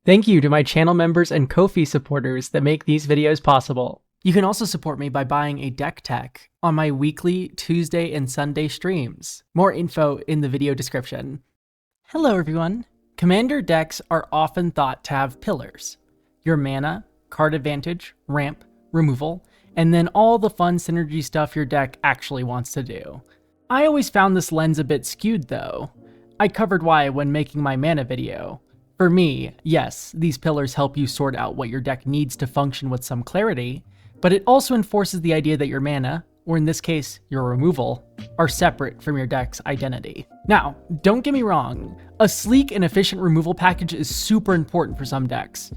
Thank you to my channel members and Ko-fi supporters that make these videos possible. You can also support me by buying a deck tech on my weekly Tuesday and Sunday streams. More info in the video description. Hello everyone. Commander decks are often thought to have pillars. Your mana, card advantage, ramp, removal, and then all the fun synergy stuff your deck actually wants to do. I always found this lens a bit skewed though. I covered why when making my mana video. For me, yes, these pillars help you sort out what your deck needs to function with some clarity, but it also enforces the idea that your mana, or in this case, your removal, are separate from your deck's identity. Now, don't get me wrong, a sleek and efficient removal package is super important for some decks.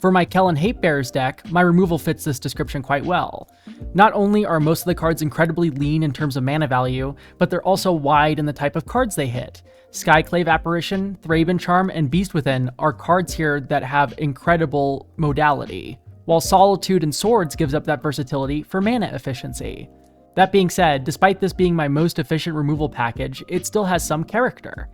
For my Kellen Hatebearers deck, my removal fits this description quite well. Not only are most of the cards incredibly lean in terms of mana value, but they're also wide in the type of cards they hit. Skyclave Apparition, Thraben Charm, and Beast Within are cards here that have incredible modality, while Solitude and Swords gives up that versatility for mana efficiency. That being said, despite this being my most efficient removal package, it still has some character.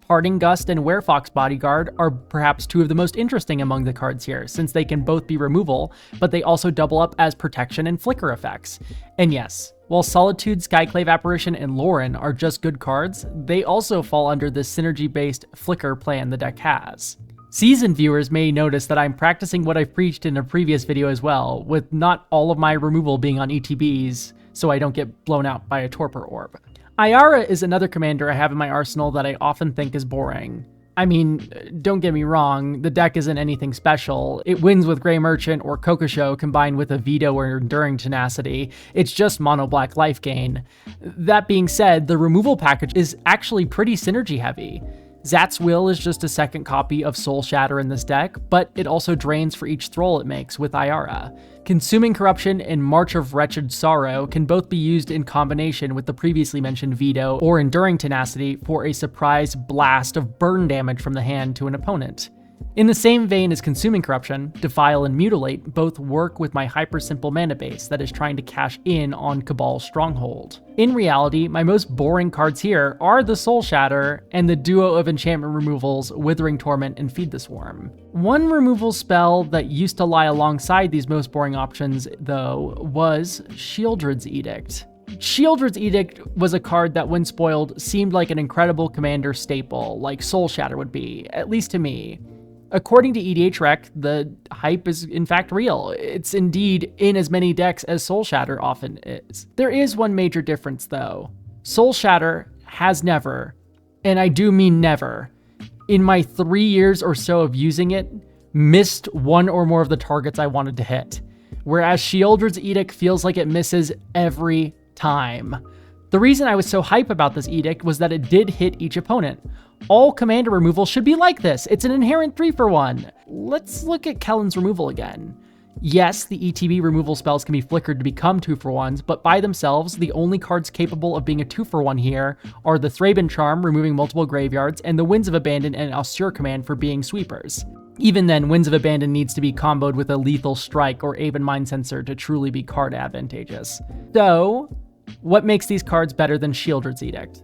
Parting Gust and Werefox Bodyguard are perhaps two of the most interesting among the cards here, since they can both be removal, but they also double up as protection and flicker effects. And yes, while Solitude, Skyclave Apparition, and Lauren are just good cards, they also fall under the synergy-based flicker plan the deck has. Seasoned viewers may notice that I'm practicing what I've preached in a previous video as well, with not all of my removal being on ETBs, so I don't get blown out by a Torpor Orb. Ayara is another commander I have in my arsenal that I often think is boring. I mean, don't get me wrong, the deck isn't anything special. It wins with Grey Merchant or Kokosho combined with a Veto or Enduring Tenacity. It's just mono-black life gain. That being said, the removal package is actually pretty synergy heavy. Zat's Will is just a second copy of Soul Shatter in this deck, but it also drains for each thrall it makes with Ayara. Consuming Corruption and March of Wretched Sorrow can both be used in combination with the previously mentioned Veto or Enduring Tenacity for a surprise blast of burn damage from the hand to an opponent. In the same vein as Consuming Corruption, Defile and Mutilate both work with my hyper-simple mana base that is trying to cash in on Cabal's Stronghold. In reality, my most boring cards here are the Soul Shatter and the duo of enchantment removals Withering Torment and Feed the Swarm. One removal spell that used to lie alongside these most boring options, though, was Sheoldred's Edict. Sheoldred's Edict was a card that, when spoiled, seemed like an incredible commander staple, like Soul Shatter would be, at least to me. According to EDH Rec, the hype is in fact real. It's indeed in as many decks as Soul Shatter often is. There is one major difference though. Soul Shatter has never, and I do mean never, in my 3 years or so of using it, missed one or more of the targets I wanted to hit. Whereas Sheoldred's Edict feels like it misses every time. The reason I was so hype about this edict was that it did hit each opponent. All commander removal should be like this. It's an inherent 3-for-1. Let's look at Kellen's removal again. Yes, the ETB removal spells can be flickered to become 2-for-1s, but by themselves, the only cards capable of being a 2-for-1 here are the Thraben Charm, removing multiple graveyards, and the Winds of Abandon and Austere Command for being sweepers. Even then, Winds of Abandon needs to be comboed with a Lethal Strike or Aven Mind Sensor to truly be card advantageous. So, what makes these cards better than Sheoldred's Edict?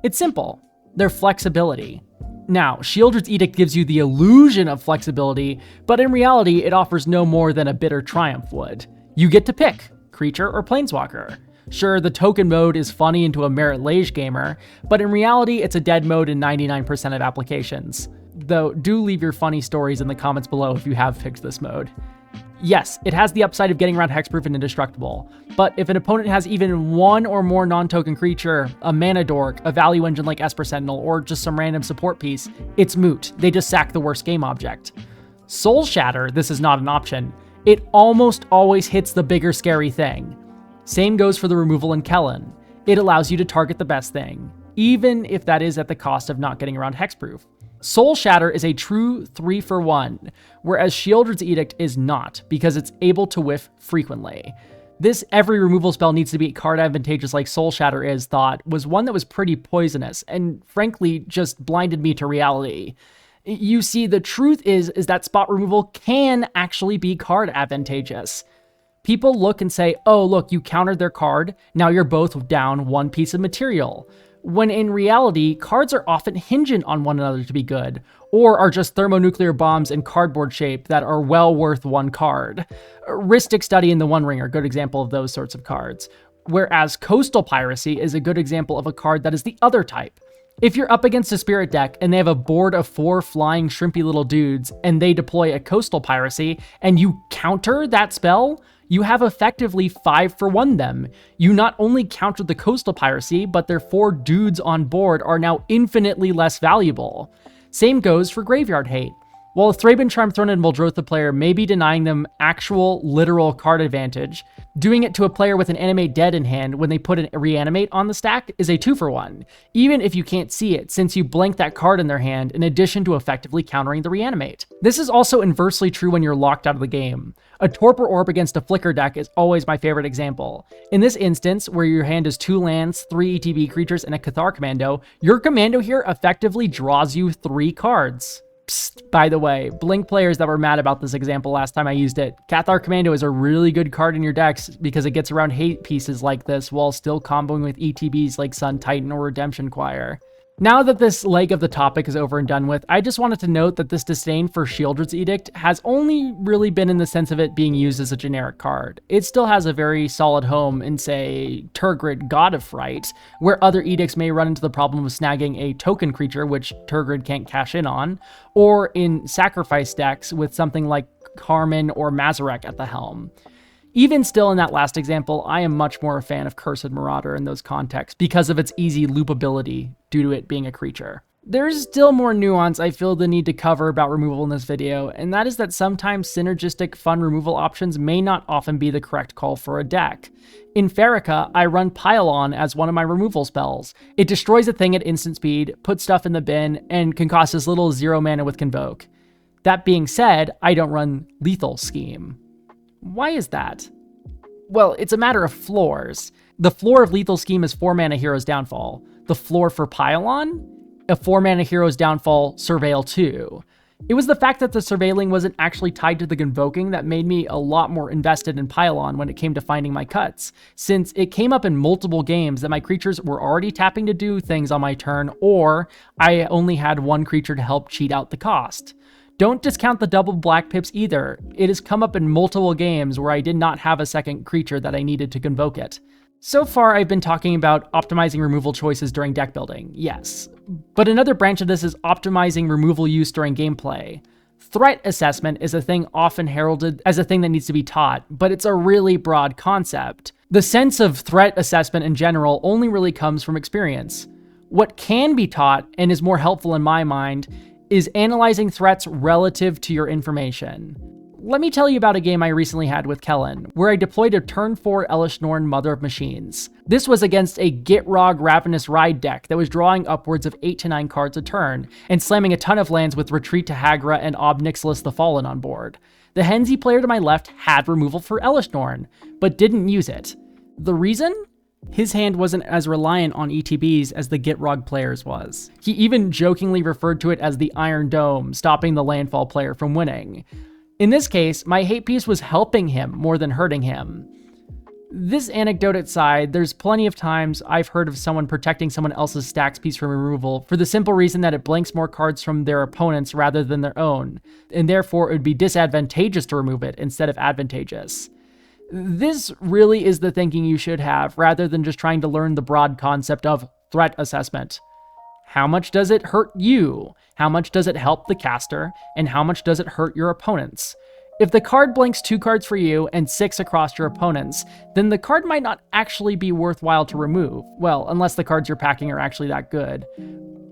It's simple. Their flexibility. Now, Sheoldred's Edict gives you the illusion of flexibility, but in reality, it offers no more than a Bitter Triumph would. You get to pick, creature or planeswalker. Sure, the token mode is funny into a Merit Lage gamer, but in reality, it's a dead mode in 99% of applications. Though, do leave your funny stories in the comments below if you have picked this mode. Yes, it has the upside of getting around hexproof and indestructible, but if an opponent has even one or more non-token creature, a mana dork, a value engine like Esper Sentinel, or just some random support piece, it's moot. They just sack the worst game object. Soul Shatter, this is not an option. It almost always hits the bigger scary thing. Same goes for the removal in Kellen. It allows you to target the best thing, even if that is at the cost of not getting around hexproof. Soul Shatter is a true 3-for-1, whereas Sheoldred's Edict is not, because it's able to whiff frequently. This every removal spell needs to be card advantageous like Soul Shatter is thought was one that was pretty poisonous, and frankly just blinded me to reality. You see, the truth is that spot removal can actually be card advantageous. People look and say, oh look, you countered their card, now you're both down one piece of material. When in reality, cards are often hinging on one another to be good, or are just thermonuclear bombs in cardboard shape that are well worth 1 card. Rhystic Study and the One Ring are a good example of those sorts of cards, whereas Coastal Piracy is a good example of a card that is the other type. If you're up against a spirit deck and they have a board of 4 flying shrimpy little dudes and they deploy a Coastal Piracy and you counter that spell, you have effectively 5-for-1 them. You not only countered the Coastal Piracy, but their 4 dudes on board are now infinitely less valuable. Same goes for Graveyard Hate. While a Thraben Charm thrown at Muldrotha player may be denying them actual, literal card advantage, doing it to a player with an Animate Dead in hand when they put a Reanimate on the stack is a 2-for-1, even if you can't see it, since you blank that card in their hand in addition to effectively countering the Reanimate. This is also inversely true when you're locked out of the game. A Torpor Orb against a Flicker deck is always my favorite example. In this instance, where your hand is 2 lands, 3 ETB creatures, and a Cathar Commando, your commando here effectively draws you 3 cards. Psst, by the way, Blink players that were mad about this example last time I used it, Cathar Commando is a really good card in your decks because it gets around hate pieces like this while still comboing with ETBs like Sun Titan or Redemption Choir. Now that this leg of the topic is over and done with, I just wanted to note that this disdain for Sheoldred's Edict has only really been in the sense of it being used as a generic card. It still has a very solid home in, say, Turgid God of Fright, where other edicts may run into the problem of snagging a token creature, which Turgid can't cash in on, or in sacrifice decks with something like Carmen or Mazarek at the helm. Even still in that last example, I am much more a fan of Cursed Marauder in those contexts because of its easy loopability due to it being a creature. There's still more nuance I feel the need to cover about removal in this video, and that is that sometimes synergistic fun removal options may not often be the correct call for a deck. In Farrakha, I run Pile On as one of my removal spells. It destroys a thing at instant speed, puts stuff in the bin, and can cost as little as 0 mana with Convoke. That being said, I don't run Lethal Scheme. Why is that? Well, it's a matter of floors. The floor of Lethal Scheme is 4 mana Hero's Downfall. The floor for Pile On? A 4 mana Hero's Downfall Surveil 2. It was the fact that the surveilling wasn't actually tied to the convoking that made me a lot more invested in Pile On when it came to finding my cuts, since it came up in multiple games that my creatures were already tapping to do things on my turn, or I only had 1 creature to help cheat out the cost. Don't discount the double black pips either. It has come up in multiple games where I did not have a second creature that I needed to convoke it. So far, I've been talking about optimizing removal choices during deck building, yes. But another branch of this is optimizing removal use during gameplay. Threat assessment is a thing often heralded as a thing that needs to be taught, but it's a really broad concept. The sense of threat assessment in general only really comes from experience. What can be taught, and is more helpful in my mind, is analyzing threats relative to your information. Let me tell you about a game I recently had with Kellen, where I deployed a turn 4 Elesh Norn Mother of Machines. This was against a Gitrog Ravenous Ride deck that was drawing upwards of 8 to 9 cards a turn, and slamming a ton of lands with Retreat to Hagra and Ob Nixilis the Fallen on board. The Henzi player to my left had removal for Elesh Norn, but didn't use it. The reason? His hand wasn't as reliant on ETBs as the Gitrog player's was. He even jokingly referred to it as the Iron Dome, stopping the landfall player from winning. In this case, my hate piece was helping him more than hurting him. This anecdote aside, there's plenty of times I've heard of someone protecting someone else's stacks piece from removal for the simple reason that it blanks more cards from their opponents rather than their own, and therefore it would be disadvantageous to remove it instead of advantageous. This really is the thinking you should have, rather than just trying to learn the broad concept of threat assessment. How much does it hurt you? How much does it help the caster? And how much does it hurt your opponents? If the card blanks 2 cards for you and 6 across your opponents, then the card might not actually be worthwhile to remove. Well, unless the cards you're packing are actually that good.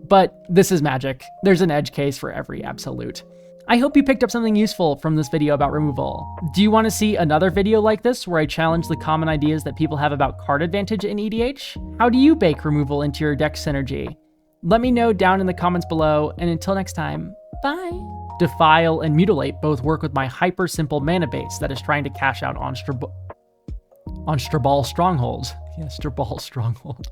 But this is Magic. There's an edge case for every absolute. I hope you picked up something useful from this video about removal. Do you want to see another video like this where I challenge the common ideas that people have about card advantage in EDH? How do you bake removal into your deck synergy? Let me know down in the comments below, and until next time, bye! Defile and Mutilate both work with my hyper simple mana base that is trying to cash out on Strabal Stronghold. Yeah, Strabal Stronghold.